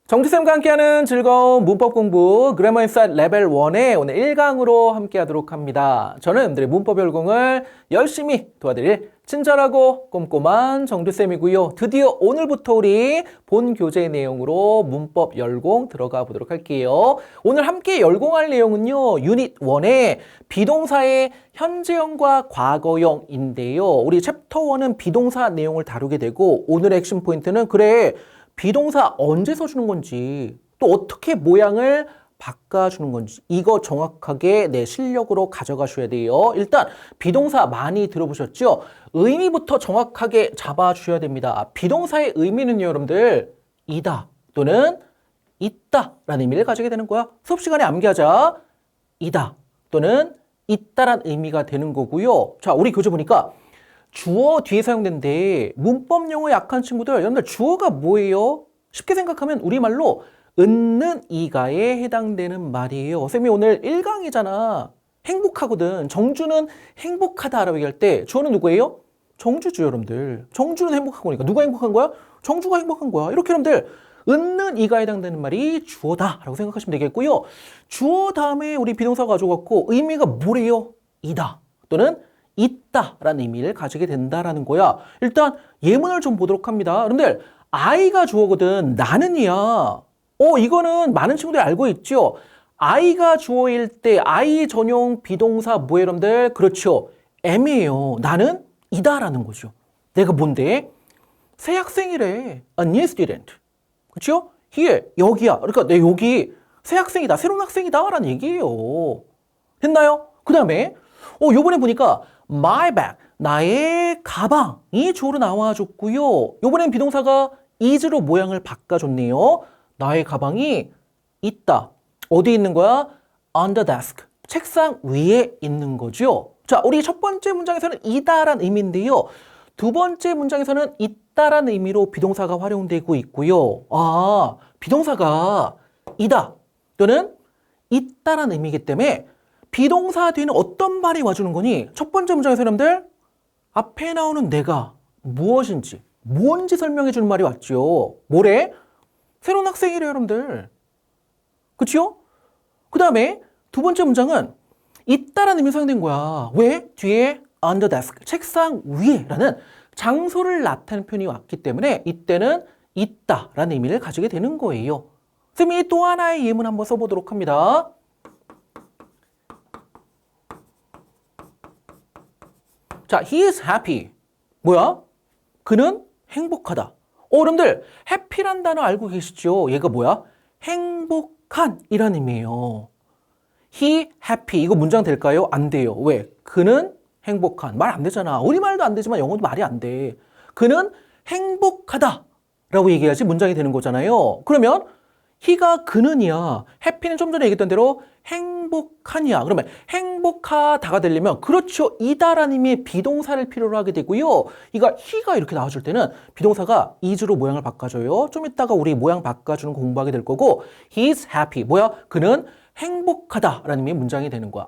정지쌤과 함께하는 즐거운 문법 공부 그래머 인사이트 레벨 1의 오늘 1강으로 함께하도록 합니다. 저는 여러분들의 문법 열공을 열심히 도와드릴 친절하고 꼼꼼한 정지쌤이고요. 드디어 오늘부터 우리 본 교재 내용으로 문법 열공 들어가 보도록 할게요. 오늘 함께 열공할 내용은요. 유닛 1의 비동사의 현재형과 과거형인데요. 우리 챕터 1은 비동사 내용을 다루게 되고 오늘의 핵심 포인트는 비동사 언제 써주는 건지 또 어떻게 모양을 바꿔주는 건지 이거 정확하게 내 실력으로 가져가셔야 돼요. 일단 비동사 많이 들어보셨죠? 의미부터 정확하게 잡아주셔야 됩니다. 비동사의 의미는요, 여러분들 이다 또는 있다라는 의미를 가지게 되는 거야. 수업 시간에 암기하자. 이다 또는 있다란 의미가 되는 거고요. 자, 우리 교재 보니까 주어 뒤에 사용되는데 문법 용어 약한 친구들 여러분들 주어가 뭐예요? 쉽게 생각하면 우리말로 은는 이가에 해당되는 말이에요. 쌤이 오늘 1강이잖아. 행복하거든. 정주는 행복하다라고 얘기할 때 주어는 누구예요? 정주죠, 여러분들. 정주는 행복한 거니까 누가 행복한 거야? 정주가 행복한 거야. 이렇게 여러분들 은는 이가에 해당되는 말이 주어다라고 생각하시면 되겠고요. 주어 다음에 우리 비동사가 가져갔고 의미가 뭐래요? 이다 또는 있다라는 의미를 가지게 된다라는 거야. 일단 예문을 좀 보도록 합니다. 여러분들 I가 주어거든. 나는이야. 이거는 많은 친구들이 알고 있죠. I가 주어일 때 I 전용 비동사 뭐예요, 여러분들? 그렇죠. M이에요. 나는 이다라는 거죠. 내가 뭔데? 새 학생이래. A new student. 그렇죠? here, 여기야. 그러니까 내 여기 새 학생이다. 새로운 학생이다 라는 얘기예요. 됐나요? 그 다음에 요번에 보니까 my bag, 나의 가방이 주어로 나와줬고요. 요번엔 비동사가 is로 모양을 바꿔줬네요. 나의 가방이 있다. 어디 있는 거야? On the desk. 책상 위에 있는 거죠. 자, 우리 첫 번째 문장에서는 이다란 의미인데요. 두 번째 문장에서는 있다란 의미로 비동사가 활용되고 있고요. 비동사가 이다 또는 있다란 의미이기 때문에 비동사 뒤에는 어떤 말이 와주는 거니? 첫 번째 문장에서 여러분들 앞에 나오는 내가 무엇인지 뭔지 설명해 주는 말이 왔죠. 뭐래? 새로운 학생이래 여러분들. 그치요? 그 다음에 두 번째 문장은 있다라는 의미 사용된 거야. 왜? 뒤에 on the desk, 책상 위에 라는 장소를 나타내는 표현이 왔기 때문에 이때는 있다라는 의미를 가지게 되는 거예요. 쌤이 또 하나의 예문 한번 써보도록 합니다. 자, he is happy. 뭐야? 그는 행복하다. 여러분들 happy란 단어 알고 계시죠? 얘가 뭐야? 행복한 이란 의미예요. he happy 이거 문장 될까요? 안 돼요. 왜? 그는 행복한. 말 안 되잖아. 우리말도 안 되지만 영어도 말이 안 돼. 그는 행복하다 라고 얘기해야지 문장이 되는 거잖아요. 그러면 he가 그는이야. happy는 좀 전에 얘기했던 대로 행복한이야. 그러면 행복하다가 되려면 그렇죠. 이다라는 의미의 비동사를 필요로 하게 되고요. 이거 he가 이렇게 나와줄 때는 비동사가 is로 모양을 바꿔줘요. 좀 이따가 우리 모양 바꿔주는 거 공부하게 될 거고 he is happy. 뭐야? 그는 행복하다라는 의미의 문장이 되는 거야.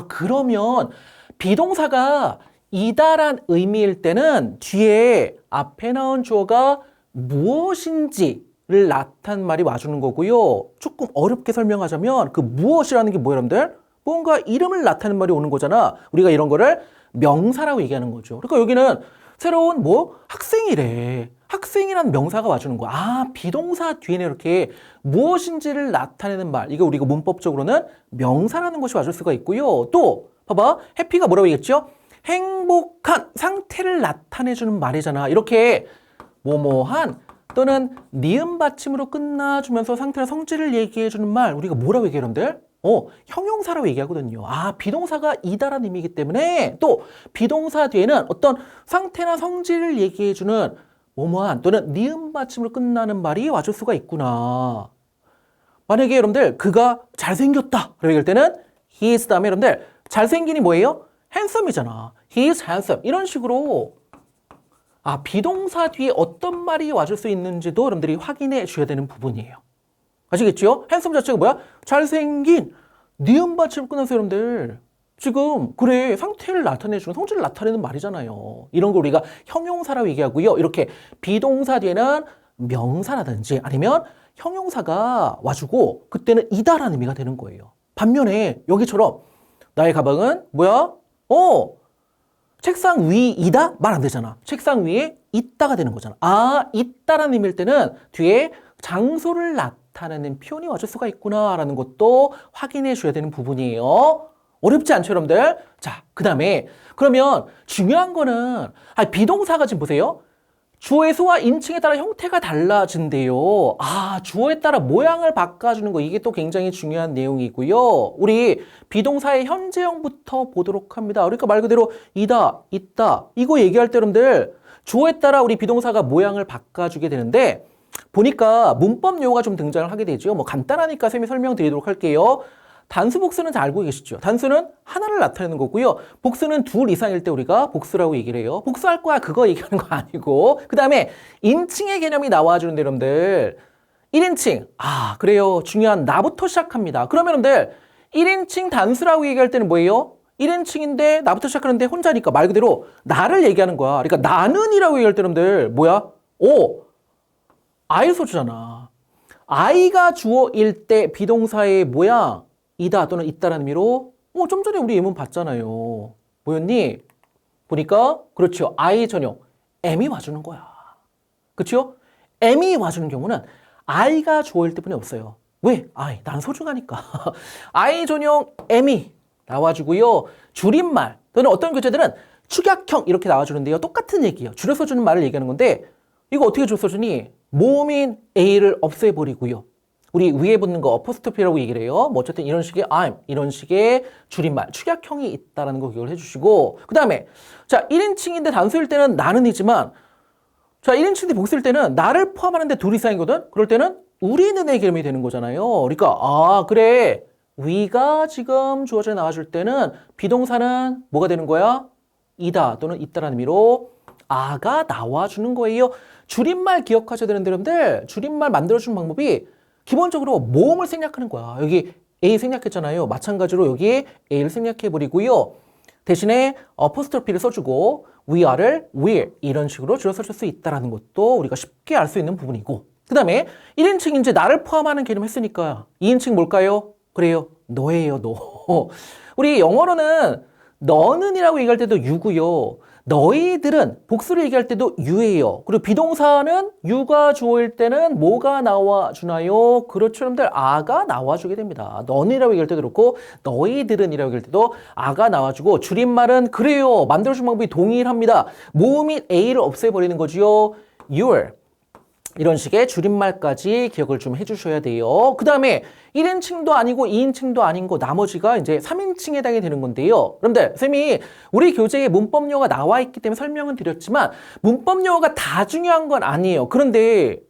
그러면 비동사가 이다란 의미일 때는 뒤에 앞에 나온 주어가 무엇인지를 나타낸 말이 와주는 거고요. 조금 어렵게 설명하자면 그 무엇이라는 게 뭐예요, 여러분들? 뭔가 이름을 나타내는 말이 오는 거잖아. 우리가 이런 거를 명사라고 얘기하는 거죠. 그러니까 여기는 새로운 학생이래. 학생이라는 명사가 와주는 거야. 비동사 뒤에는 이렇게 무엇인지를 나타내는 말. 이거 우리가 문법적으로는 명사라는 것이 와줄 수가 있고요. 또 봐봐. 해피가 뭐라고 얘기했죠? 행복한 상태를 나타내주는 말이잖아. 이렇게 뭐뭐한 또는 니은 받침으로 끝나주면서 상태나 성질을 얘기해주는 말 우리가 뭐라고 얘기해요, 여러분들? 형용사라고 얘기하거든요. 비동사가 이다라는 의미이기 때문에 또 비동사 뒤에는 어떤 상태나 성질을 얘기해주는 뭐뭐한 또는 니은 받침으로 끝나는 말이 와줄 수가 있구나. 만약에 여러분들 그가 잘생겼다 라고 얘기할 때는 he is 다음에 여러분들 잘생긴이 뭐예요? handsome이잖아. he is handsome. 이런 식으로 비동사 뒤에 어떤 말이 와줄 수 있는지도 여러분들이 확인해 주셔야 되는 부분이에요. 아시겠죠? 핸섬 자체가 뭐야? 잘생긴 니은 받침을 끝나서 여러분들 지금 그래 상태를 나타내주는 성질을 나타내는 말이잖아요. 이런 걸 우리가 형용사라고 얘기하고요. 이렇게 비동사 뒤에는 명사라든지 아니면 형용사가 와주고 그때는 이다라는 의미가 되는 거예요. 반면에 여기처럼 나의 가방은 뭐야? 책상 위이다? 말 안 되잖아. 책상 위에 있다가 되는 거잖아. 아, 있다라는 의미일 때는 뒤에 장소를 나타내는 표현이 와줄 수가 있구나라는 것도 확인해 줘야 되는 부분이에요. 어렵지 않죠, 여러분들? 자, 그 다음에 그러면 중요한 거는 비동사가 지금 보세요. 주어의 수와 인칭에 따라 형태가 달라진대요. 아, 주어에 따라 모양을 바꿔주는 거 이게 또 굉장히 중요한 내용이고요. 우리 비동사의 현재형부터 보도록 합니다. 그러니까 말 그대로 이다, 있다 이거 얘기할 때 여러분들 주어에 따라 우리 비동사가 모양을 바꿔주게 되는데 보니까 문법 용어가 좀 등장을 하게 되죠. 뭐 간단하니까 쌤이 설명드리도록 할게요. 단수 복수는 잘 알고 계시죠? 단수는 하나를 나타내는 거고요. 복수는 둘 이상일 때 우리가 복수라고 얘기를 해요. 복수할 거야 그거 얘기하는 거 아니고 그 다음에 인칭의 개념이 나와주는데 여러분들 1인칭 그래요 중요한 나부터 시작합니다. 그러면 여러분들 1인칭 단수라고 얘기할 때는 뭐예요? 1인칭인데 나부터 시작하는데 혼자니까 말 그대로 나를 얘기하는 거야. 그러니까 나는이라고 얘기할 때 여러분들 뭐야? 아이 소주잖아. 아이가 주어일 때 비동사의 모양 이다 또는 있다라는 의미로 좀 전에 우리 예문 봤잖아요. 뭐였니? 보니까 그렇죠. I 전용 M이 와주는 거야. 그렇죠? M이 와주는 경우는 I가 주어일 때뿐이 없어요. 왜? 난 소중하니까. I 전용 M이 나와주고요. 줄임말 또는 어떤 교재들은 축약형 이렇게 나와주는데요. 똑같은 얘기예요. 줄여서 주는 말을 얘기하는 건데 이거 어떻게 줄여서 주니? 모음인 A를 없애버리고요. 우리 위에 붙는 거 어퍼스토피라고 얘기를 해요. 뭐 어쨌든 이런 식의 I'm, 이런 식의 줄임말, 축약형이 있다라는 거 기억을 해주시고 그 다음에 자 1인칭인데 단수일 때는 나는이지만 자 1인칭인데 복수일 때는 나를 포함하는데 둘 이상이거든? 그럴 때는 우리는의 개념이 되는 거잖아요. 그러니까 그래 위가 지금 주어져 나와줄 때는 비동사는 뭐가 되는 거야? 이다 또는 있다라는 의미로 아가 나와주는 거예요. 줄임말 기억하셔야 되는데 여러분들 줄임말 만들어주는 방법이 기본적으로 모음을 생략하는 거야. 여기 A 생략했잖아요. 마찬가지로 여기 A를 생략해버리고요. 대신에 어퍼스토피를 써주고 weare를 will 이런 식으로 줄여서 쓸 수 있다는 것도 우리가 쉽게 알 수 있는 부분이고 그 다음에 1인칭 이제 나를 포함하는 개념 했으니까 2인칭 뭘까요? 그래요. 너예요. 너. 우리 영어로는 너는이라고 얘기할 때도 you고요. 너희들은 복수를 얘기할 때도 you예요. 그리고 비동사는 you가 주어일 때는 뭐가 나와주나요? 그렇죠, 여러분들. 아가 나와주게 됩니다. 너는이라고 얘기할 때도 그렇고 너희들은이라고 얘기할 때도 아가 나와주고 줄임말은 그래요. 만들어준 방법이 동일합니다. 모음인 A를 없애버리는 거지요. your. 이런 식의 줄임말까지 기억을 좀 해주셔야 돼요. 그 다음에 1인칭도 아니고 2인칭도 아닌 거 나머지가 이제 3인칭에 해당이 되는 건데요. 여러분들, 쌤이 우리 교재에 문법 용어가 나와 있기 때문에 설명은 드렸지만 문법 용어가 다 중요한 건 아니에요. 그런데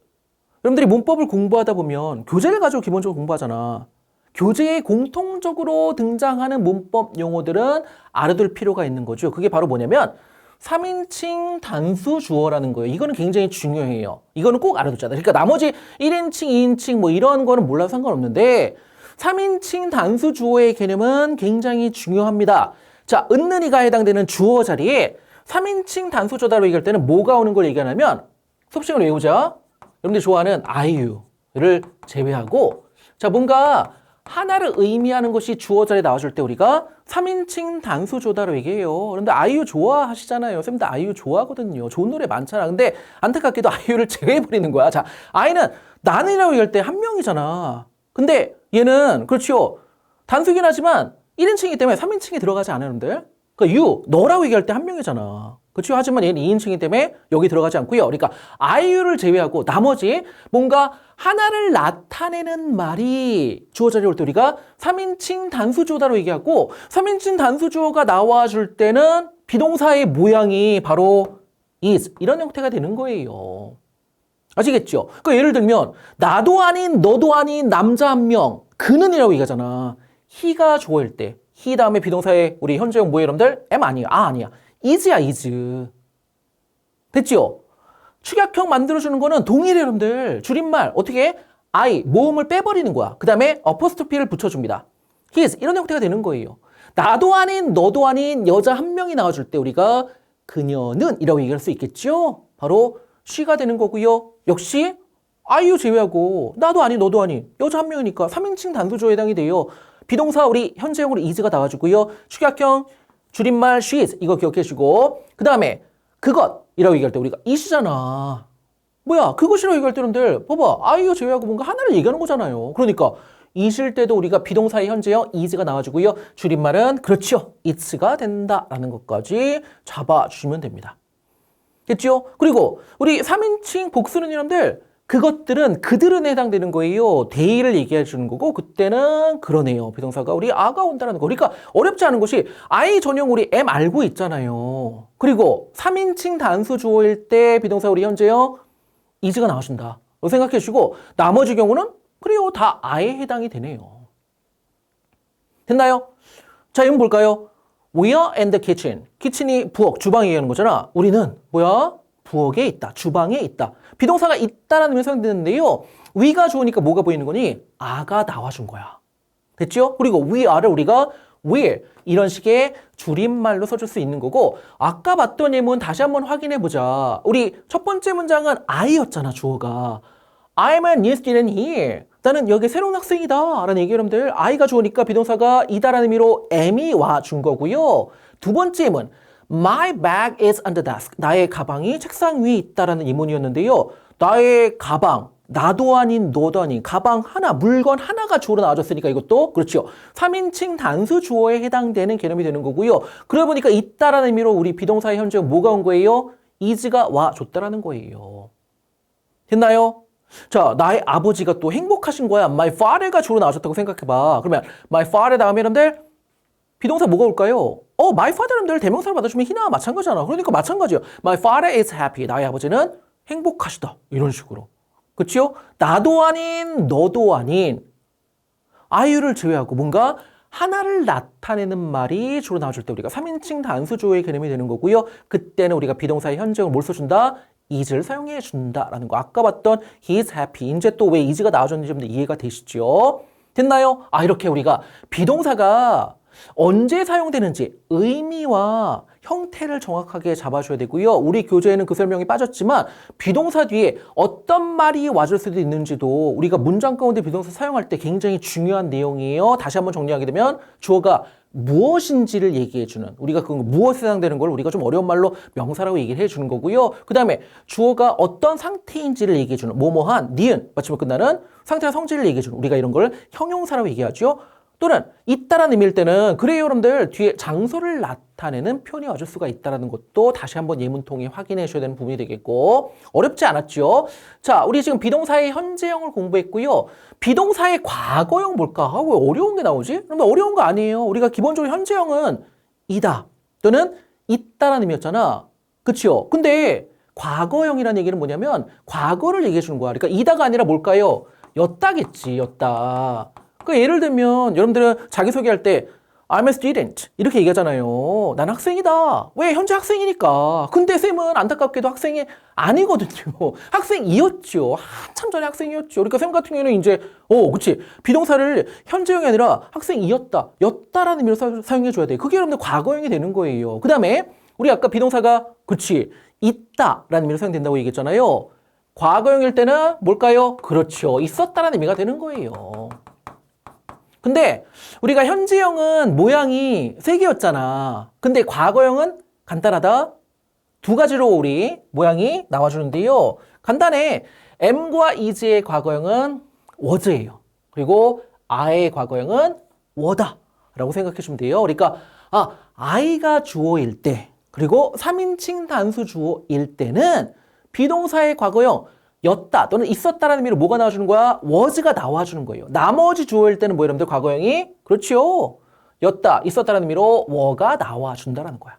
여러분들이 문법을 공부하다 보면 교재를 가지고 기본적으로 공부하잖아. 교재에 공통적으로 등장하는 문법 용어들은 알아둘 필요가 있는 거죠. 그게 바로 뭐냐면 3인칭 단수 주어라는 거예요. 이거는 굉장히 중요해요. 이거는 꼭 알아두잖아요. 그러니까 나머지 1인칭, 2인칭 뭐 이런 거는 몰라도 상관없는데 3인칭 단수 주어의 개념은 굉장히 중요합니다. 자, 은는이가 해당되는 주어 자리에 3인칭 단수 주어다로 얘기할 때는 뭐가 오는 걸 얘기하냐면 수업 시간을 외우자. 여러분들이 좋아하는 아이유를 제외하고 자, 뭔가 하나를 의미하는 것이 주어 자리에 나와줄 때 우리가 3인칭 단수 조다로 얘기해요. 그런데 아이유 좋아하시잖아요. 쌤도 아이유 좋아하거든요. 좋은 노래 많잖아. 근데 안타깝게도 아이유를 제외해버리는 거야. 자, 아이는 나는이라고 얘기할 때 한 명이잖아. 근데 얘는 그렇죠. 단수긴 하지만 1인칭이기 때문에 3인칭이 들어가지 않아요, 여러분들. 그러니까 you, 너라고 얘기할 때 한 명이잖아. 그렇죠? 하지만 얘는 2인칭이기 때문에 여기 들어가지 않고요. 그러니까 아이유를 제외하고 나머지 뭔가 하나를 나타내는 말이 주어 자리에 올 때 우리가 3인칭 단수주어다로 얘기하고 3인칭 단수주어가 나와줄 때는 비동사의 모양이 바로 is 이런 형태가 되는 거예요. 아시겠죠? 그러니까 예를 들면 나도 아닌 너도 아닌 남자 한 명 그는이라고 얘기하잖아. he가 주어일 때 he 다음에 비동사의 우리 현재형 뭐예요 여러분들? am 아니야. 아니야. is야 is. 됐죠? 축약형 만들어주는 거는 동일해 여러분들. 줄임말 어떻게? I 모음을 빼버리는 거야. 그 다음에 어퍼스토피를 붙여줍니다. his 이런 형태가 되는 거예요. 나도 아닌 너도 아닌 여자 한 명이 나와줄 때 우리가 그녀는 이라고 얘기할 수 있겠죠? 바로 she가 되는 거고요. 역시 아이유 제외하고 나도 아니 너도 아니 여자 한 명이니까 3인칭 단수조에 해당이 돼요. 비동사 우리 현재형으로 is가 나와주고요. 축약형 줄임말 she's 이거 기억해 주고 그 다음에 그것이라고 얘기할 때 우리가 it이잖아. 뭐야 그것이라고 얘기할 때 여러분들 봐봐 아이유 제외하고 뭔가 하나를 얘기하는 거잖아요. 그러니까 it일 때도 우리가 비동사의 현재형 is가 나와주고요. 줄임말은 그렇죠 it's가 된다라는 것까지 잡아주시면 됩니다. 됐죠? 그리고 우리 3인칭 복수는 여러분들 그것들은 그들은 해당되는 거예요. they를 얘기해 주는 거고 그때는 그러네요. 비동사가 우리 아가 온다는 거. 그러니까 어렵지 않은 것이 I 전용 우리 am 알고 있잖아요. 그리고 3인칭 단수 주어일 때 비동사 우리 현재형 is가 나와준다. 생각해 주시고 나머지 경우는 그래요. 다 I에 해당이 되네요. 됐나요? 자, 이건 볼까요? We are in the kitchen. 키친이 부엌, 주방에 얘기하는 거잖아. 우리는 뭐야? 부엌에 있다. 주방에 있다. 비동사가 있다라는 의미로 사용되는데요. we가 좋으니까 뭐가 보이는 거니? 아가 나와준 거야. 됐죠? 그리고 we are를 우리가 will 이런 식의 줄임말로 써줄 수 있는 거고 아까 봤던 예문 다시 한번 확인해 보자. 우리 첫 번째 문장은 I였잖아. 주어가. I'm a new student here. 나는 여기 새로운 학생이다 라는 얘기 여러분들 I가 좋으니까 비동사가 이다라는 의미로 am이 와준 거고요. 두 번째 예문 My bag is on the desk. 나의 가방이 책상 위에 있다라는 예문이었는데요. 나의 가방, 나도 아닌 너도 아닌 가방 하나, 물건 하나가 주어로 나와줬으니까 이것도 그렇죠. 3인칭 단수 주어에 해당되는 개념이 되는 거고요. 그러고 보니까 있다라는 의미로 우리 비동사의 현재형 뭐가 온 거예요? is가 와줬다라는 거예요. 됐나요? 자, 나의 아버지가 또 행복하신 거야. My father가 주로 나오셨다고 생각해봐. 그러면 my father 다음에 여러분들 비동사 뭐가 올까요? my father 여러분들 대명사를 받아주면 히나와 마찬가지잖아. 그러니까 마찬가지예요. My father is happy. 나의 아버지는 행복하시다. 이런 식으로. 그렇죠? 나도 아닌 너도 아닌 아이유를 제외하고 뭔가 하나를 나타내는 말이 주로 나와줄 때 우리가 3인칭 단수조의 개념이 되는 거고요. 그때는 우리가 비동사의 현재형을 뭘 써준다? is를 사용해 준다라는 거. 아까 봤던 he is happy. 이제 또 왜 is가 나와줬는지 좀 이해가 되시죠? 됐나요? 이렇게 우리가 비동사가 언제 사용되는지 의미와 형태를 정확하게 잡아줘야 되고요. 우리 교재에는 그 설명이 빠졌지만 비동사 뒤에 어떤 말이 와줄 수도 있는지도 우리가 문장 가운데 비동사 사용할 때 굉장히 중요한 내용이에요. 다시 한번 정리하게 되면 주어가 무엇인지를 얘기해주는 우리가 그 무엇에 해당되는 걸 우리가 좀 어려운 말로 명사라고 얘기를 해주는 거고요. 그 다음에 주어가 어떤 상태인지를 얘기해주는 뭐뭐한, 니은, 마치면 끝나는 상태와 성질을 얘기해주는 우리가 이런 걸 형용사라고 얘기하죠. 또는 있다라는 의미일 때는 그래요 여러분들 뒤에 장소를 나타내는 표현이 와줄 수가 있다는 것도 다시 한번 예문 통해 확인해 주셔야 되는 부분이 되겠고 어렵지 않았죠? 자, 우리 지금 비동사의 현재형을 공부했고요. 비동사의 과거형 뭘까? 왜 어려운 게 나오지? 그런데 어려운 거 아니에요. 우리가 기본적으로 현재형은 이다 또는 있다라는 의미였잖아. 그렇죠? 근데 과거형이라는 얘기는 뭐냐면 과거를 얘기해 주는 거야. 그러니까 이다가 아니라 뭘까요? 였다겠지, 였다. 그러니까 예를 들면 여러분들은 자기소개할 때 I'm a student 이렇게 얘기하잖아요. 난 학생이다. 왜? 현재 학생이니까. 근데 쌤은 안타깝게도 학생이 아니거든요. 학생이었죠. 한참 전에 학생이었죠. 그러니까 쌤 같은 경우에는 이제 그치. 비동사를 현재형이 아니라 학생이었다. 였다라는 의미로 사용해줘야 돼. 그게 여러분들 과거형이 되는 거예요. 그 다음에 우리 아까 비동사가 그치. 있다라는 의미로 사용된다고 얘기했잖아요. 과거형일 때는 뭘까요? 그렇죠. 있었다라는 의미가 되는 거예요. 근데 우리가 현재형은 모양이 3개였잖아. 근데 과거형은 간단하다. 2가지로 우리 모양이 나와주는데요. 간단해. am과 is의 과거형은 was예요. 그리고 I의 과거형은 were다 라고 생각해 주시면 돼요. 그러니까 I가 주어일 때 그리고 3인칭 단수 주어일 때는 비동사의 과거형 였다 또는 있었다라는 의미로 뭐가 나와주는 거야? was가 나와주는 거예요. 나머지 주어일 때는 뭐 여러분들 과거형이 그렇죠. 였다, 있었다라는 의미로 were가 나와준다라는 거야.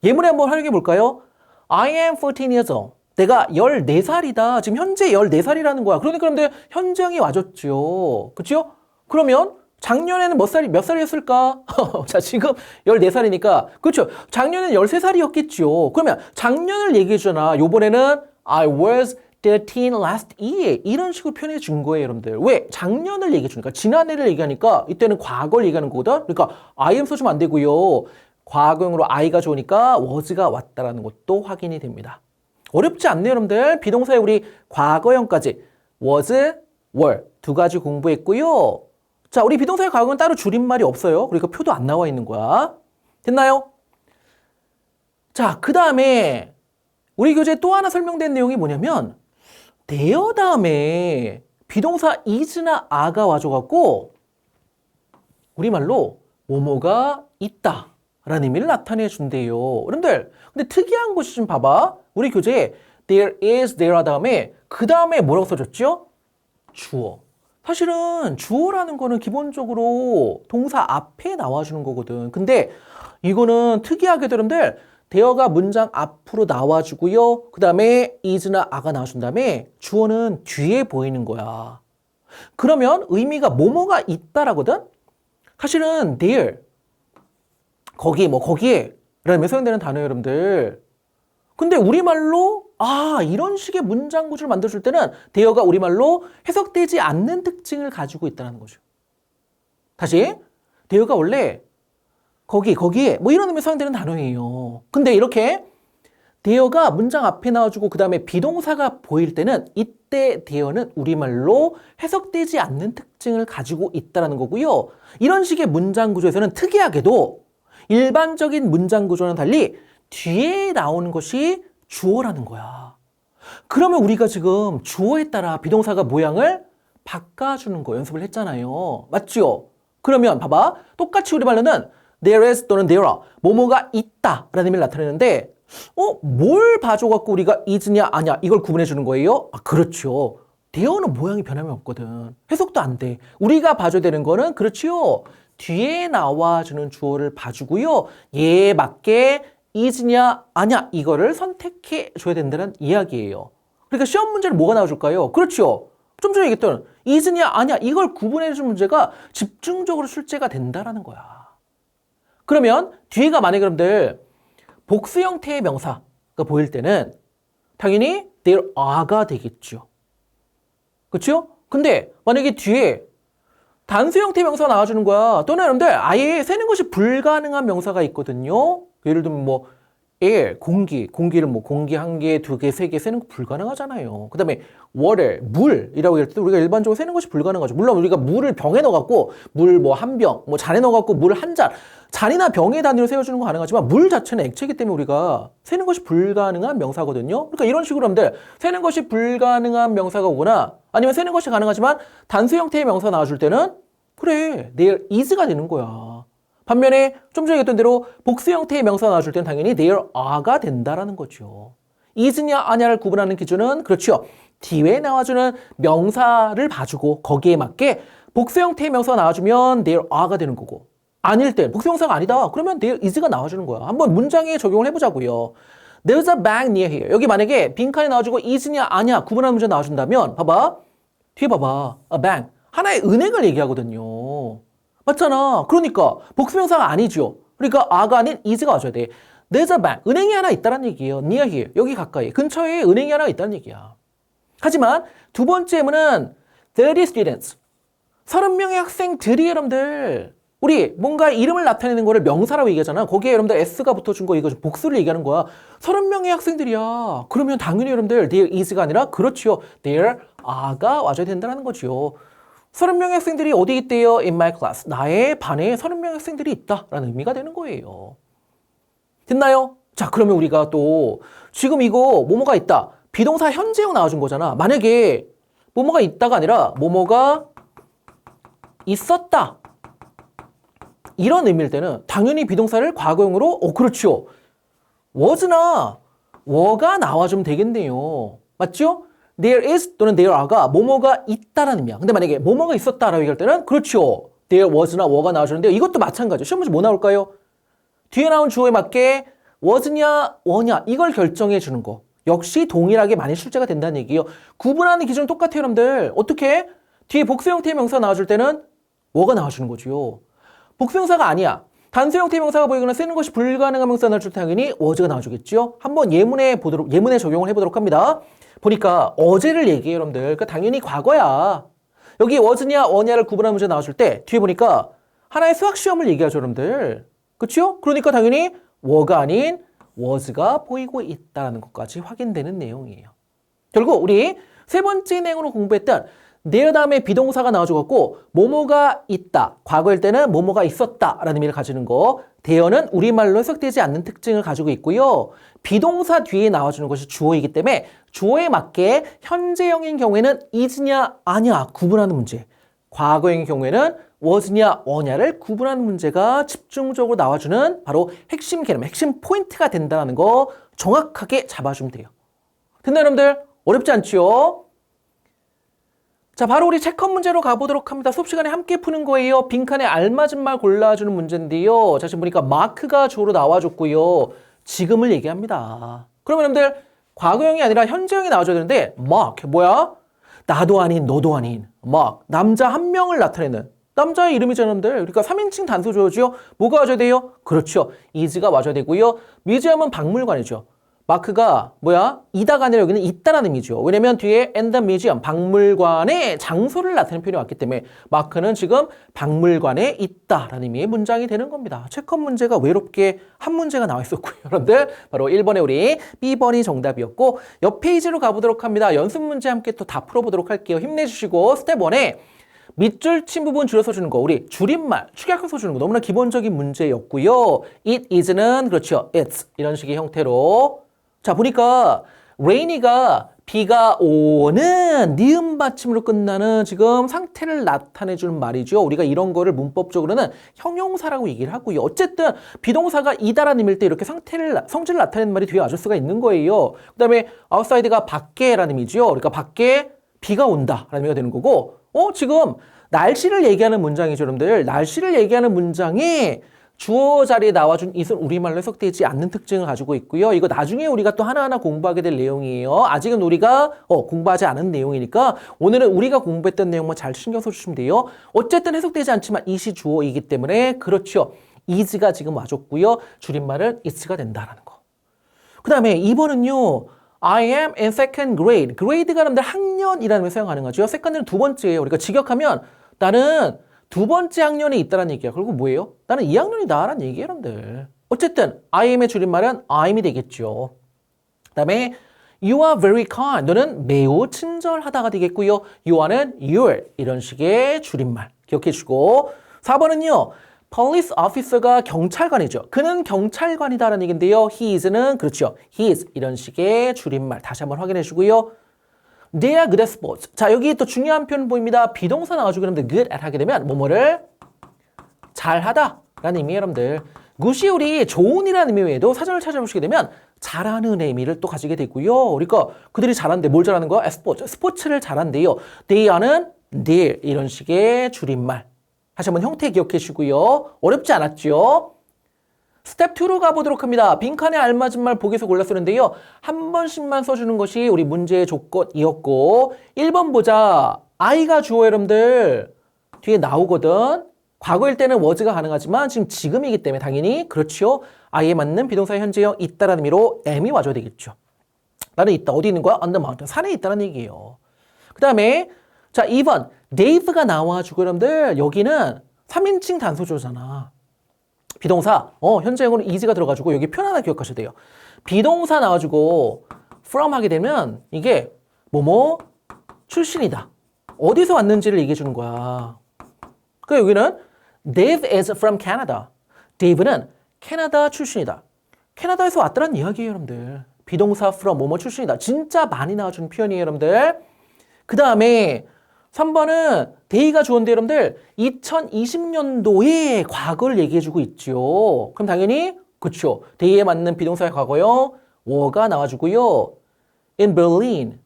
예문에 한번 활용해 볼까요? I am 14 years old. 내가 14살이다. 지금 현재 14살이라는 거야. 그러니까 여러분들 현재형이 와줬죠. 그렇죠? 그러면 작년에는 몇 살이었을까? 자, 지금 14살이니까 그렇죠. 작년에는 13살이었겠죠. 그러면 작년을 얘기해 주잖아. 요번에는 I was 13 last year. 이런 식으로 표현해 준 거예요, 여러분들. 왜? 작년을 얘기해 주니까. 지난해를 얘기하니까 이때는 과거를 얘기하는 거거든. 그러니까 I am 써주면 안 되고요. 과거형으로 I가 좋으니까 was가 왔다라는 것도 확인이 됩니다. 어렵지 않네요, 여러분들. 비동사의 우리 과거형까지 was, were 두 가지 공부했고요. 자, 우리 비동사의 과거는 따로 줄임말이 없어요. 그러니까 표도 안 나와 있는 거야. 됐나요? 자, 그 다음에 우리 교재에 또 하나 설명된 내용이 뭐냐면 there 다음에 비동사 is나 are가 와줘갖고 우리말로 뭐뭐가 있다 라는 의미를 나타내 준대요. 여러분들, 근데 특이한 것이 좀 봐봐. 우리 교재에 there is, there are 다음에 그 다음에 뭐라고 써줬죠? 주어. 사실은 주어라는 거는 기본적으로 동사 앞에 나와주는 거거든. 근데 이거는 특이하게도 여러분들 there가 문장 앞으로 나와주고요. 그 다음에 is나 are가 나와준 다음에 주어는 뒤에 보이는 거야. 그러면 의미가 뭐뭐가 있다라거든? 사실은 there, 거기, 거기에 라는 사용되는 단어예요, 여러분들. 근데 우리말로 이런 식의 문장 구조를 만들어줄 때는 there가 우리말로 해석되지 않는 특징을 가지고 있다는 거죠. 다시, there가 원래 거기, 거기에 뭐 이런 의미로 사용되는 단어예요. 근데 이렇게 there가 문장 앞에 나와주고 그 다음에 비동사가 보일 때는 이때 there는 우리말로 해석되지 않는 특징을 가지고 있다는 거고요. 이런 식의 문장 구조에서는 특이하게도 일반적인 문장 구조와는 달리 뒤에 나오는 것이 주어라는 거야. 그러면 우리가 지금 주어에 따라 비동사가 모양을 바꿔주는 거 연습을 했잖아요. 맞죠? 그러면 봐봐. 똑같이 우리말로는 there is 또는 there are 뭐뭐가 있다 라는 의미를 나타내는데 뭘 봐줘갖고 우리가 is냐 아냐 이걸 구분해 주는 거예요? 그렇죠. there는 모양이 변함이 없거든. 해석도 안 돼. 우리가 봐줘야 되는 거는 그렇지요. 뒤에 나와주는 주어를 봐주고요. 얘에 맞게 is냐 아냐 이거를 선택해 줘야 된다는 이야기예요. 그러니까 시험 문제는 뭐가 나와줄까요? 그렇죠. 좀 전에 얘기했던 is냐 아냐 이걸 구분해 주는 문제가 집중적으로 출제가 된다라는 거야. 그러면 뒤에가 만약에 여러분들 복수 형태의 명사가 보일 때는 당연히 there are가 되겠죠. 그렇죠? 근데 만약에 뒤에 단수 형태의 명사가 나와주는 거야. 또는 여러분들 아예 세는 것이 불가능한 명사가 있거든요. 예를 들면 뭐 air, 공기를 뭐 공기 한 개, 두 개, 세 개 세는 거 불가능하잖아요. 그 다음에 water, 물이라고 할 때 우리가 일반적으로 세는 것이 불가능하죠. 물론 우리가 물을 병에 넣어갖고 물 뭐 한 병, 뭐 잔에 넣어갖고 물 한 잔, 잔이나 병의 단위로 세워주는 건 가능하지만 물 자체는 액체이기 때문에 우리가 세는 것이 불가능한 명사거든요. 그러니까 이런 식으로 여러분들 세는 것이 불가능한 명사가 오거나 아니면 세는 것이 가능하지만 단수 형태의 명사가 나와줄 때는 그래, there is가 되는 거야. 반면에 좀 전에 얘기했던 대로 복수 형태의 명사가 나와줄 때는 당연히 there are가 된다라는 거죠. is냐 아냐를 구분하는 기준은 그렇죠. 뒤에 나와주는 명사를 봐주고 거기에 맞게 복수 형태의 명사가 나와주면 there are가 되는 거고 아닐 땐 복수 형사가 아니다. 그러면 there is가 나와주는 거야. 한번 문장에 적용을 해보자고요. There's a bank near here. 여기 만약에 빈칸이 나와주고 is냐 아냐 구분하는 문제 나와준다면 봐봐. 뒤에 봐봐. A bank. 하나의 은행을 얘기하거든요. 맞잖아. 그러니까 복수명사가 아니죠. 그러니까 a가 아닌 is가 와줘야 돼. There's a bank. 은행이 하나 있다는 얘기예요. near here. 여기 가까이. 근처에 은행이 하나 있다는 얘기야. 하지만 두 번째 예문은 30 students. 30명의 학생들이 여러분들 우리 뭔가 이름을 나타내는 거를 명사라고 얘기하잖아. 거기에 여러분들 s가 붙어준 거 이거 복수를 얘기하는 거야. 30명의 학생들이야. 그러면 당연히 여러분들 there is가 아니라 그렇지요. there are가 와줘야 된다는 거죠. 30명의 학생들이 어디 있대요? In my class. 나의 반에 30명의 학생들이 있다라는 의미가 되는 거예요. 됐나요? 자, 그러면 우리가 또 지금 이거 뭐뭐가 있다. 비동사 현재형 나와준 거잖아. 만약에 뭐뭐가 있다가 아니라 뭐뭐가 있었다. 이런 의미일 때는 당연히 비동사를 과거형으로 그렇죠. was나 were가 나와주면 되겠네요. 맞죠? there is 또는 there are가 뭐뭐가 있다라는 의미야. 근데 만약에 뭐뭐가 있었다라고 얘기할 때는 그렇죠. there was나 were가 나와주는데 이것도 마찬가지죠. 시험 문제 뭐 나올까요? 뒤에 나온 주어에 맞게 was냐 were냐 이걸 결정해 주는 거. 역시 동일하게 많이 출제가 된다는 얘기예요. 구분하는 기준은 똑같아요, 여러분들. 어떻게? 뒤에 복수 형태의 명사가 나와줄 때는 were가 나와주는 거죠. 복수 형사가 아니야. 단수 형태의 명사가 보이거나 쓰는 것이 불가능한 명사가 나와줄 때 당연히 was가 나와주겠죠. 한번 예문에 적용을 해보도록 합니다. 보니까 어제를 얘기해요, 여러분들. 그러니까 당연히 과거야. 여기 was냐, were냐를 구분하는 문제 나와줄 때 뒤에 보니까 하나의 수학 시험을 얘기하죠, 여러분들. 그렇죠? 그러니까 당연히 were가 아닌 was가 보이고 있다는 것까지 확인되는 내용이에요. 결국 우리 세 번째 내용으로 공부했던 there 다음에 비동사가 나와줘갖고 뭐뭐가 있다. 과거일 때는 뭐뭐가 있었다라는 의미를 가지는 거. there는 우리말로 해석되지 않는 특징을 가지고 있고요. 비동사 뒤에 나와주는 것이 주어이기 때문에 주어에 맞게 현재형인 경우에는 is냐 아냐 구분하는 문제. 과거형인 경우에는 was냐 어냐를 구분하는 문제가 집중적으로 나와주는 바로 핵심 개념, 핵심 포인트가 된다는 거 정확하게 잡아주면 돼요. 됐나요, 여러분들? 어렵지 않지요? 자, 바로 우리 체크 문제로 가보도록 합니다. 수업 시간에 함께 푸는 거예요. 빈칸에 알맞은 말 골라주는 문제인데요. 자, 지금 보니까 마크가 주어로 나와줬고요. 지금을 얘기합니다. 그러면 여러분들 과거형이 아니라 현재형이 나와줘야 되는데 mark 뭐야? 나도 아닌 너도 아닌 mark 남자 한 명을 나타내는 남자의 이름이잖아요, 여러분들. 그러니까 3인칭 단수 주어지요. 뭐가 와줘야 돼요? 그렇죠. is가 와줘야 되고요. 뮤지엄은 박물관이죠. 마크가 뭐야? 이다가 아니라 여기는 있다라는 의미죠. 왜냐면 뒤에 and the museum, 박물관의 장소를 나타내는 표현이 왔기 때문에 마크는 지금 박물관에 있다라는 의미의 문장이 되는 겁니다. 체크 문제가 외롭게 한 문제가 나와 있었고요. 여러분들 바로 1번에 우리 B번이 정답이었고 옆 페이지로 가보도록 합니다. 연습 문제 함께 또 다 풀어보도록 할게요. 힘내주시고 스텝 1에 밑줄 친 부분 줄여서 주는 거 우리 줄임말 축약해서 주는 거 너무나 기본적인 문제였고요. It is는 그렇죠. It's 이런 식의 형태로 자 보니까 rainy가 비가 오는 니은 받침으로 끝나는 지금 상태를 나타내주는 말이죠. 우리가 이런 거를 문법적으로는 형용사라고 얘기를 하고요. 어쨌든 비동사가 이다라는 의미일 때 이렇게 성질을 나타내는 말이 뒤에 와줄 수가 있는 거예요. 그 다음에 outside가 밖에라는 의미죠. 그러니까 밖에 비가 온다라는 의미가 되는 거고 지금 날씨를 얘기하는 문장이죠, 여러분들. 날씨를 얘기하는 문장에 주어 자리에 나와준 it은 우리말로 해석되지 않는 특징을 가지고 있고요. 이거 나중에 우리가 또 하나하나 공부하게 될 내용이에요. 아직은 우리가 공부하지 않은 내용이니까 오늘은 우리가 공부했던 내용만 잘 신경 써주시면 돼요. 어쨌든 해석되지 않지만 it이 주어이기 때문에 그렇죠. is가 지금 와줬고요. 줄임말은 it가 된다라는 거. 그 다음에 2번은요. I am in second grade. grade가 여러분들 학년이라는 걸 사용 가능하죠. second는 두 번째예요. 그러니까 직역하면 나는 두 번째 학년에 있다는 얘기야. 그리고 뭐예요? 나는 2학년이다 라는 얘기예요, 여러분들. 어쨌든 I am의 줄임말은 I'm이 되겠죠. 그 다음에 You are very kind. 너는 매우 친절하다가 되겠고요. You are는 your 이런 식의 줄임말 기억해 주시고 4번은요. Police officer가 경찰관이죠. 그는 경찰관이다라는 얘기인데요. He is는 그렇죠. He is 이런 식의 줄임말 다시 한번 확인해 주고요. They are good at sports. 자, 여기 또 중요한 표현 보입니다. 비동사 나와주고 있는데 good at 하게 되면 뭐뭐를 잘하다 라는 의미예요, 여러분들. 굿이 우리 좋은이라는 의미 외에도 사전을 찾아보시게 되면 잘하는 의미를 또 가지게 되고요. 그러니까 그들이 잘하는데 뭘 잘하는 거야? 스포츠. 스포츠를 잘한대요. They are는 their 이런 식의 줄임말. 다시 한번 형태 기억해 주시고요. 어렵지 않았죠? 스텝 2로 가보도록 합니다. 빈칸에 알맞은 말 보기에서 골랐었는데요. 한 번씩만 써주는 것이 우리 문제의 조건이었고 1번 보자. I가 주어 여러분들 뒤에 나오거든. 과거일 때는 was가 가능하지만 지금이기 때문에 당연히 그렇죠. I에 맞는 비동사 현재형 있다라는 의미로 am이 와줘야 되겠죠. 나는 있다. 어디 있는 거야? On the mountain. 산에 있다는 얘기예요. 그 다음에 자 2번 Dave가 나와주고 여러분들 여기는 3인칭 단수조잖아. 비동사, 현재형으로 is가 들어가지고 여기 표현 하나 기억하셔야 돼요. 비동사 나와주고 from 하게 되면 이게 뭐뭐 출신이다. 어디서 왔는지를 얘기해 주는 거야. 그 여기는 Dave is from Canada. Dave는 캐나다 출신이다. 캐나다에서 왔다는 이야기예요, 여러분들. 비동사 from 뭐뭐 출신이다. 진짜 많이 나와주는 표현이에요, 여러분들. 그 다음에 3번은 데이가 주어인데 여러분들 2020년도의 과거를 얘기해주고 있죠. 그럼 당연히 그쵸. 데이에 맞는 비동사의 과거요. were가 나와주고요. in Berlin.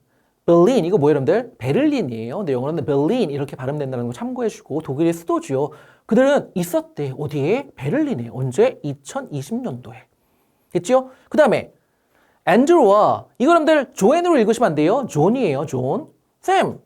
Berlin 이거 뭐예요 여러분들? 베를린이에요. 근데 영어로는 Berlin 이렇게 발음된다는 거 참고해주고 독일의 수도죠. 그들은 있었대. 어디에? 베를린에. 언제? 2020년도에. 됐죠? 그 다음에 앤드루와 이거 여러분들 조앤으로 읽으시면 안 돼요. 존이에요. 존. 쌤.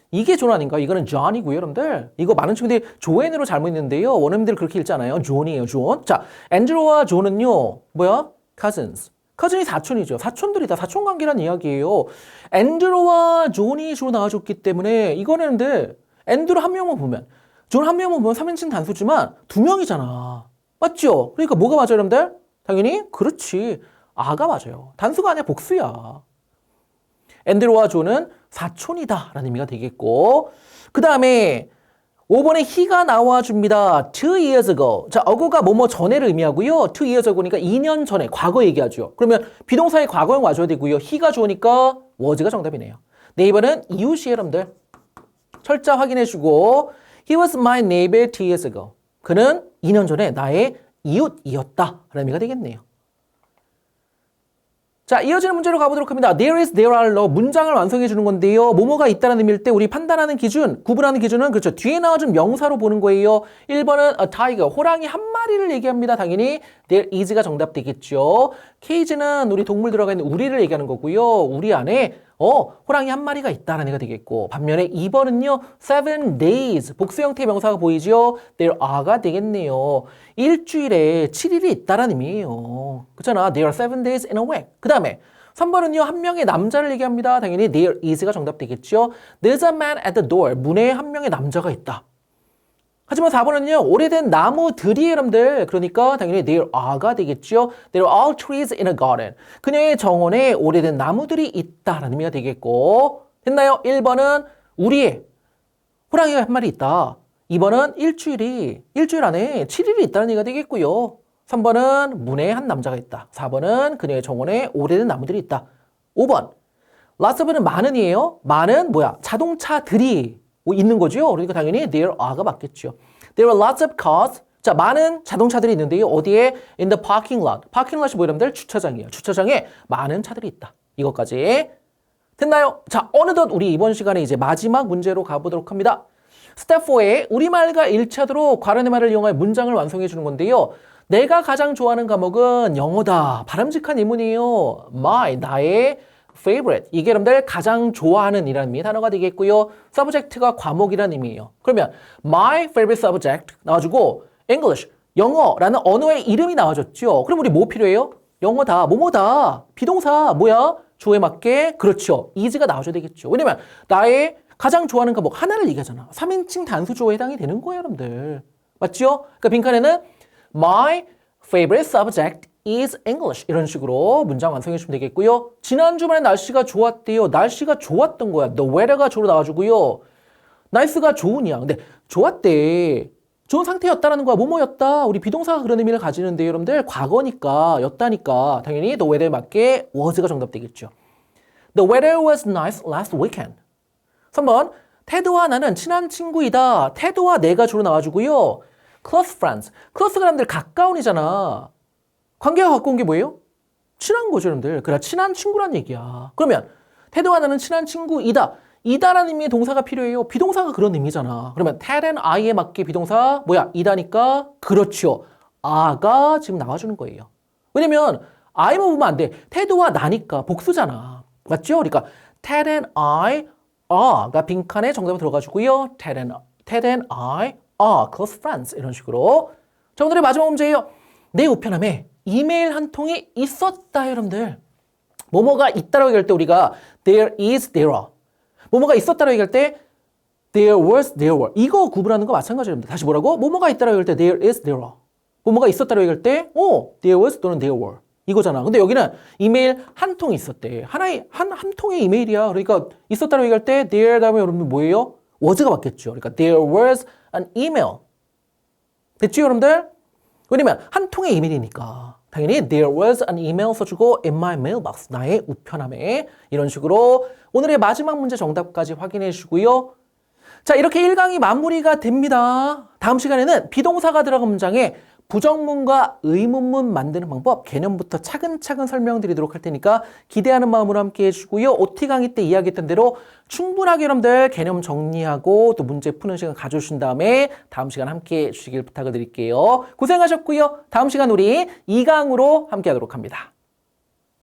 이게 존 아닌가? 이거는 존이고요, 여러분들. 이거 많은 친구들이 조앤으로 잘못 읽는데요. 원어민들 그렇게 읽잖아요. 존이에요, 존. 자, 앤드루와 존은요, 뭐야? cousins. 커즌이 사촌이죠. 사촌들이다. 사촌 관계란 이야기예요. 앤드루와 존이 주로 나와줬기 때문에 이거는 근데 앤드루 한 명만 보면 존 한 명만 보면 3인칭 단수지만 두 명이잖아. 맞죠? 그러니까 뭐가 맞아요, 여러분들? 당연히 그렇지. 아가 맞아요. 단수가 아니라 복수야. 앤드류와 존은 사촌이다 라는 의미가 되겠고 그 다음에 5번에 he가 나와줍니다. 2 years ago. 자, ago가 뭐뭐 전에를 의미하고요. 2 years ago니까 2년 전에 과거 얘기하죠. 그러면 비동사의 과거형 와줘야 되고요. he가 좋으니까 was가 정답이네요. 네이버는 이웃이에요, 여러분들. 철자 확인해주고 he was my neighbor 2 years ago. 그는 2년 전에 나의 이웃이었다 라는 의미가 되겠네요. 자, 이어지는 문제로 가보도록 합니다. There is, there are no 문장을 완성해 주는 건데요. 뭐뭐가 있다는 의미일 때 우리 판단하는 기준, 구분하는 기준은 그렇죠. 뒤에 나와준 명사로 보는 거예요. 1번은 a tiger, 호랑이 한 마리를 얘기합니다. 당연히 there is가 정답 되겠죠. cage는 우리 동물 들어가 있는 우리를 얘기하는 거고요. 우리 안에 호랑이 한 마리가 있다라는 얘가 되겠고 반면에 2번은요. 7 days, 복수 형태의 명사가 보이죠. there are가 되겠네요. 일주일에 7일이 있다라는 의미예요. 그렇잖아. There are 7 days in a week. 그 다음에 3번은요. 한 명의 남자를 얘기합니다. 당연히 there is가 정답 되겠죠. There's a man at the door. 문에 한 명의 남자가 있다. 하지만 4번은요. 오래된 나무들이 여러분들. 그러니까 당연히 there are가 되겠죠. There are all trees in a garden. 그녀의 정원에 오래된 나무들이 있다라는 의미가 되겠고 됐나요? 1번은 우리의 호랑이가 한 마리 있다. 2번은 일주일 안에 7일이 있다는 얘기가 되겠고요. 3번은 문에 한 남자가 있다. 4번은 그녀의 정원에 오래된 나무들이 있다. 5번 lots of는 많은이에요. 많은 뭐야? 자동차들이 있는 거죠. 그러니까 당연히 there are가 맞겠죠. There are lots of cars. 자, 많은 자동차들이 있는데요. 어디에? In the parking lot. parking lot이 뭐예요, 여러분들? 주차장이에요. 주차장에 많은 차들이 있다. 이것까지 됐나요? 자, 어느덧 우리 이번 시간에 이제 마지막 문제로 가보도록 합니다. 스텝 4에 우리말과 일치하도록 괄호의 말을 이용하여 문장을 완성해 주는 건데요. 내가 가장 좋아하는 과목은 영어다. 바람직한 예문이에요. my, 나의 favorite. 이게 여러분들 가장 좋아하는 이라는 의미의 단어가 되겠고요. subject가 과목이라는 의미예요. 그러면 my favorite subject 나와주고 English, 영어라는 언어의 이름이 나와줬죠. 그럼 우리 뭐 필요해요? 영어다, 뭐뭐다, 비동사, 뭐야? 주어에 맞게, 그렇죠. is가 나와줘야 되겠죠. 왜냐면 나의 가장 좋아하는 과목 하나를 얘기하잖아. 3인칭 단수주어에 해당이 되는 거예요, 여러분들. 맞죠? 그러니까 빈칸에는 my favorite subject is English 이런 식으로 문장 완성해 주시면 되겠고요. 지난 주말에 날씨가 좋았대요. 날씨가 좋았던 거야. The weather가 주로 나와주고요. nice가 좋으냐. 근데 좋았대. 좋은 상태였다라는 거야. 뭐뭐였다. 우리 비동사가 그런 의미를 가지는데 여러분들 과거니까 였다니까 당연히 the weather에 맞게 was가 정답 되겠죠. The weather was nice last weekend. 3번 테드와 나는 친한 친구이다. 테드와 내가 주로 나와주고요. close friends. close가 여러분들 가까운이잖아. 관계가 가까운 게 뭐예요? 친한 거죠, 여러분들. 그래, 친한 친구란 얘기야. 그러면 테드와 나는 친한 친구이다. 이다라는 의미의 동사가 필요해요. 비동사가 그런 의미잖아. 그러면 Ted and I에 맞게 비동사 뭐야? 이다니까 그렇죠. 아가 지금 나와주는 거예요. 왜냐면 I만 보면 안 돼. 테드와 나니까 복수잖아. 맞죠? 그러니까 Ted and I are가 빈칸에 정답으로 들어가지고요. Ted and I are close friends 이런 식으로. 자, 오늘의 마지막 문제예요. 내 우편함에 이메일 한 통이 있었다, 여러분들. 뭐뭐가 있다라고 얘기할 때 우리가 there is, there are. 뭐뭐가 있었다라고 얘기할 때 there was, there were. 이거 구분하는 거 마찬가지로 여러분들. 다시 뭐라고? 뭐뭐가 있다라고 얘기할 때 there is, there are. 뭐뭐가 있었다라고 얘기할 때 there was 또는 there were. 이거잖아. 근데 여기는 이메일 한 통이 있었대. 한 통의 이메일이야. 그러니까 있었다라고 얘기할 때 there 다음에 여러분 뭐예요? was가 맞겠죠. 그러니까 there was an email. 됐죠, 여러분들? 왜냐면 한 통의 이메일이니까 당연히 there was an email 써주고 in my mailbox 나의 우편함에 이런 식으로 오늘의 마지막 문제 정답까지 확인해 주시고요. 자, 이렇게 1강이 마무리가 됩니다. 다음 시간에는 비동사가 들어간 문장에 부정문과 의문문 만드는 방법 개념부터 차근차근 설명드리도록 할 테니까 기대하는 마음으로 함께 해주시고요. OT 강의 때 이야기했던 대로 충분하게 여러분들 개념 정리하고 또 문제 푸는 시간 가져주신 다음에 다음 시간 함께 해주시길 부탁을 드릴게요. 고생하셨고요. 다음 시간 우리 2강으로 함께 하도록 합니다.